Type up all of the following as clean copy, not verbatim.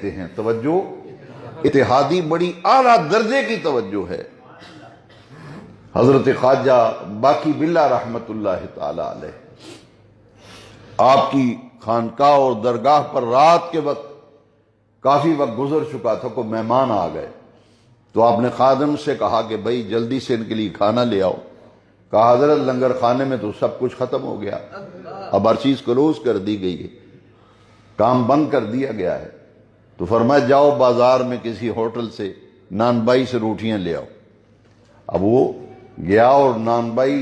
کہتے ہیں، توجہ اتحادی بڑی اعلیٰ درجے کی توجہ ہے۔ حضرت خواجہ باقی باللہ رحمت اللہ تعالی علیہ، آپ کی خانقاہ اور درگاہ پر رات کے وقت کافی وقت گزر چکا تھا، کوئی مہمان آ گئے تو آپ نے خادم سے کہا کہ بھائی جلدی سے ان کے لیے کھانا لے آؤ۔ کہا حضرت لنگر خانے میں تو سب کچھ ختم ہو گیا، اب ہر چیز کلوز کر دی گئی ہے، کام بند کر دیا گیا ہے۔ تو فرمایا جاؤ بازار میں کسی ہوٹل سے نان بائی سے روٹیاں لے آؤ۔ اب وہ گیا اور نان بائی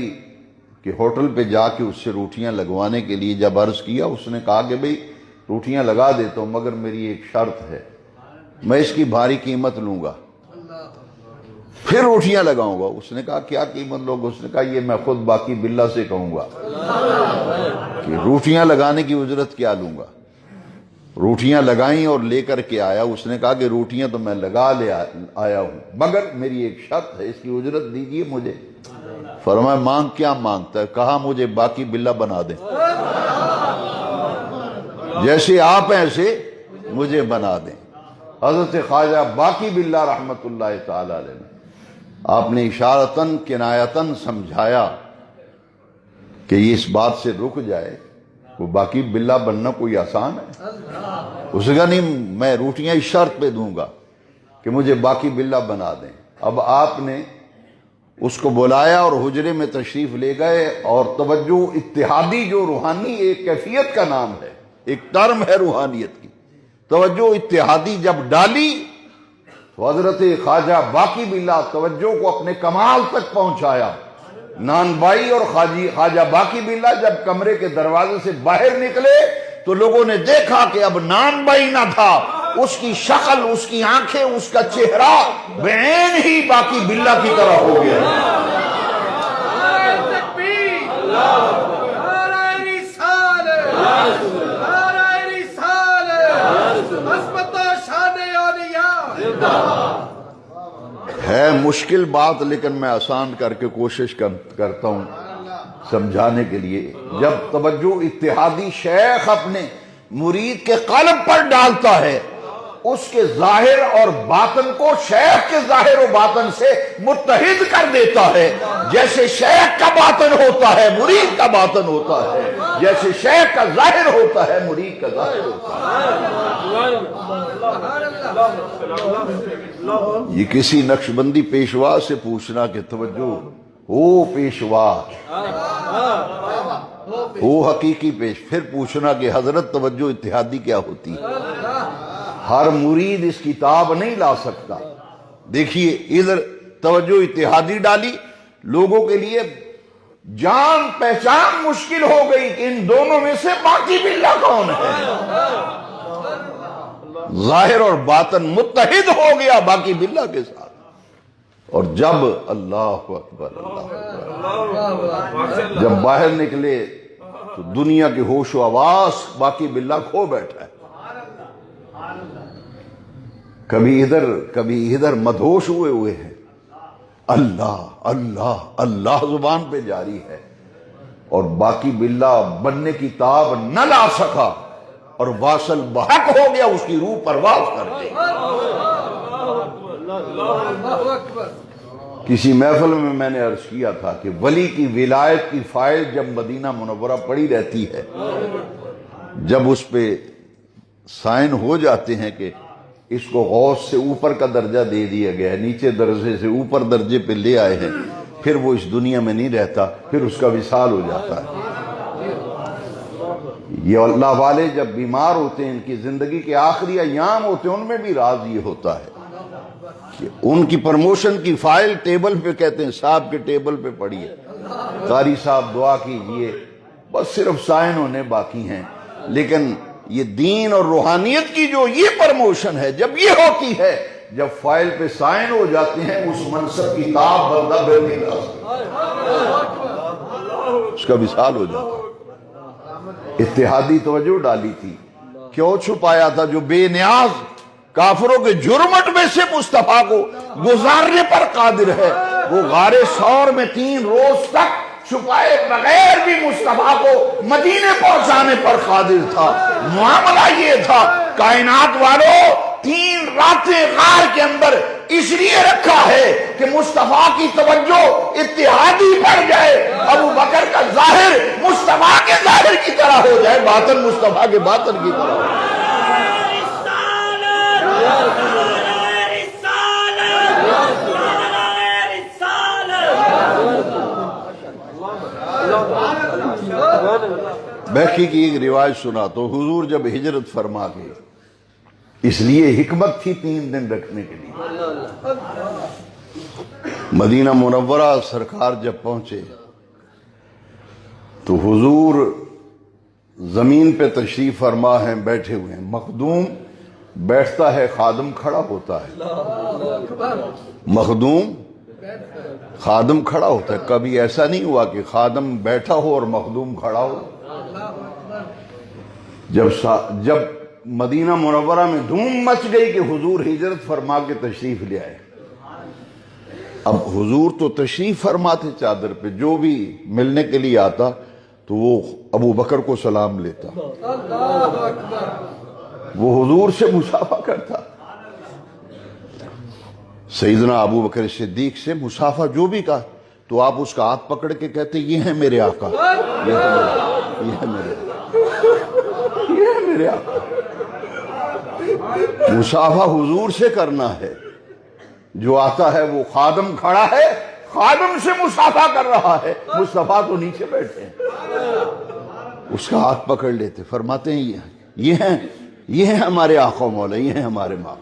کہ ہوٹل پہ جا کے اس سے روٹیاں لگوانے کے لیے جب عرض کیا، اس نے کہا کہ بھئی روٹیاں لگا دیتا ہوں مگر میری ایک شرط ہے، میں اس کی بھاری قیمت لوں گا، پھر روٹیاں لگاؤں گا۔ اس نے کہا کیا قیمت لوگ؟ اس نے کہا یہ میں خود باقی باللہ سے کہوں گا کہ روٹیاں لگانے کی اجرت کیا لوں گا۔ روٹیاں لگائیں اور لے کر کے آیا۔ اس نے کہا کہ روٹیاں تو میں لگا لے آیا ہوں مگر میری ایک شرط ہے، اس کی اجرت دیجیے مجھے۔ فرمایا مانگ کیا مانگتا ہے؟ کہا مجھے باقی باللہ بنا دیں، جیسے آپ ہیں ایسے مجھے بنا دیں۔ حضرت خواجہ باقی باللہ رحمت اللہ تعالی علیہ نے آپ نے اشارتاً کنایتاً سمجھایا کہ یہ اس بات سے رک جائے، وہ باقی باللہ بننا کوئی آسان ہے؟ اس نے کہا نہیں، میں روٹیاں اس شرط پہ دوں گا کہ مجھے باقی باللہ بنا دیں۔ اب آپ نے اس کو بلایا اور حجرے میں تشریف لے گئے، اور توجہ اتحادی جو روحانی ایک کیفیت کا نام ہے، ایک ٹرم ہے روحانیت کی، توجہ اتحادی جب ڈالی تو حضرت خواجہ باقی باللہ توجہ کو اپنے کمال تک پہنچایا۔ نان بائی اور خواجہ باقی باللہ جب کمرے کے دروازے سے باہر نکلے تو لوگوں نے دیکھا کہ اب نان بائی نہ تھا، اس کی شکل، اس کی آنکھیں، اس کا چہرہ بعین ہی باقی باللہ کی طرح ہو گیا۔ ہے مشکل بات لیکن میں آسان کر کے کوشش کرتا ہوں سمجھانے کے لیے۔ جب توجہ اتحادی شیخ اپنے مرید کے قلب پر ڈالتا ہے، اس کے ظاہر اور باطن کو شیخ کے ظاہر و باطن سے متحد کر دیتا ہے۔ جیسے شیخ کا باطن ہوتا ہے مرید کا باطن ہوتا ہے، جیسے شیخ کا ظاہر ہوتا ہے مرید کا ظاہر ہوتا ہے۔ یہ کسی نقشبندی پیشوا سے پوچھنا کہ توجہ ہو پیشوا ہو حقیقی پھر پوچھنا کہ حضرت توجہ اتحادی کیا ہوتی ہے۔ ہر مرید اس کتاب نہیں لا سکتا۔ دیکھیے ادھر توجہ اتحادی ڈالی، لوگوں کے لیے جان پہچان مشکل ہو گئی کہ ان دونوں میں سے باقی باللہ کون ہے۔ ظاہر اور باطن متحد ہو گیا باقی باللہ کے ساتھ۔ اور جب اللہ اکبر جب باہر نکلے تو دنیا کے ہوش و حواس باقی باللہ کھو بیٹھا ہے۔ کبھی ادھر مدہوش ہوئے ہیں، اللہ اللہ اللہ زبان پہ جاری ہے، اور باقی باللہ بننے کی تاب نہ لا سکا اور واصل بحق ہو گیا، اس کی روح پرواز کر گئی۔ کسی محفل میں نے عرض کیا تھا کہ ولی کی ولایت کی فائل جب مدینہ منورہ پڑی رہتی ہے، جب اس پہ سائن ہو جاتے ہیں کہ اس کو غوث سے اوپر کا درجہ دے دیا گیا ہے، نیچے درجے سے اوپر درجے پہ لے آئے ہیں، پھر وہ اس دنیا میں نہیں رہتا، پھر اس کا وصال ہو جاتا ہے۔ یہ اللہ والے جب بیمار ہوتے ہیں، ان کی زندگی کے آخری ایام ہوتے ہیں، ان میں بھی راز یہ ہوتا ہے کہ ان کی پروموشن کی فائل ٹیبل پہ کہتے ہیں صاحب کے ٹیبل پہ پڑی ہے، قاری صاحب دعا کیجئے، بس صرف سائن ہونے باقی ہیں۔ لیکن یہ دین اور روحانیت کی جو یہ پروموشن ہے، جب یہ ہوتی ہے، جب فائل پہ سائن ہو جاتے ہیں، اس منصب کی تاب بندہ بھر نہیں لا سکتا، اس کا وصال ہو جاتا ہے۔ اتحادی توجہ ڈالی تھی، کیوں چھپایا تھا؟ جو بے نیاز کافروں کے جرمٹ میں سے مصطفیٰ کو گزارنے پر قادر ہے، وہ غار ثور میں 3 روز تک چھپائے بغیر بھی مصطفیٰ کو مدینے پہنچانے پر قادر تھا۔ معاملہ یہ تھا، کائنات والوں 3 راتیں غار کے اندر اس لیے رکھا ہے کہ مصطفیٰ کی توجہ اتحادی بڑھ جائے، ابو بکر کا ظاہر مصطفیٰ کے ظاہر کی طرح ہو جائے، باطن مصطفیٰ کے باطن کی طرح ہو جائے۔ بیکی کی ایک روایت سنا تو حضور جب ہجرت فرما گئے، اس لیے حکمت تھی 3 دن رکھنے کے لیے۔ مدینہ منورہ سرکار جب پہنچے تو حضور زمین پہ تشریف فرما ہیں، بیٹھے ہوئے ہیں، مخدوم بیٹھتا ہے، خادم کھڑا ہوتا ہے، مخدوم خادم کھڑا ہوتا ہے۔ کبھی ایسا نہیں ہوا کہ خادم بیٹھا ہو اور مخدوم کھڑا ہو۔ جب مدینہ منورہ میں دھوم مچ گئی کہ حضور ہجرت فرما کے تشریف لے آئے، اب حضور تو تشریف فرماتے چادر پہ، جو بھی ملنے کے لیے آتا تو وہ ابو بکر کو سلام لیتا، وہ حضور سے مصافحہ کرتا۔ سیدنا ابو بکر صدیق سے مصافحہ جو بھی کہا تو آپ اس کا ہاتھ پکڑ کے کہتے یہ ہے میرے آقا، یہ ہے میرے آقا۔ مصافحہ حضور سے کرنا ہے، جو آتا ہے وہ خادم کھڑا ہے، خادم سے مصافحہ کر رہا ہے، مصطفیٰ تو نیچے بیٹھے ہیں، اس کا ہاتھ پکڑ لیتے، فرماتے ہیں یہ ہیں ہمارے آقا مولا، یہ ہیں ہمارے ماں۔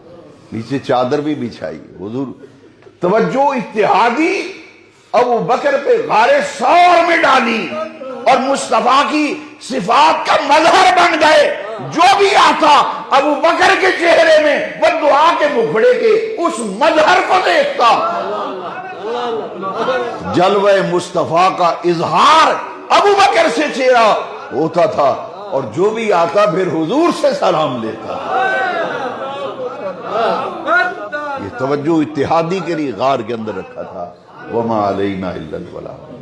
نیچے چادر بھی بچھائی، حضور توجہ اتحادی ابو بکر پہ غار ثور میں ڈالی اور مصطفیٰ کی صفات کا مظہر بن گئے۔ جو بھی آتا ابو بکر کے چہرے میں وہ دعا کے مکھڑے کے اس مظہر کو دیکھتا، جلوہ مصطفیٰ کا اظہار ابو بکر سے چہرہ ہوتا تھا، اور جو بھی آتا پھر حضور سے سلام لیتا۔ یہ توجہ اتحادی کے لیے غار کے اندر رکھا تھا۔ وما علینا الا البلاغ۔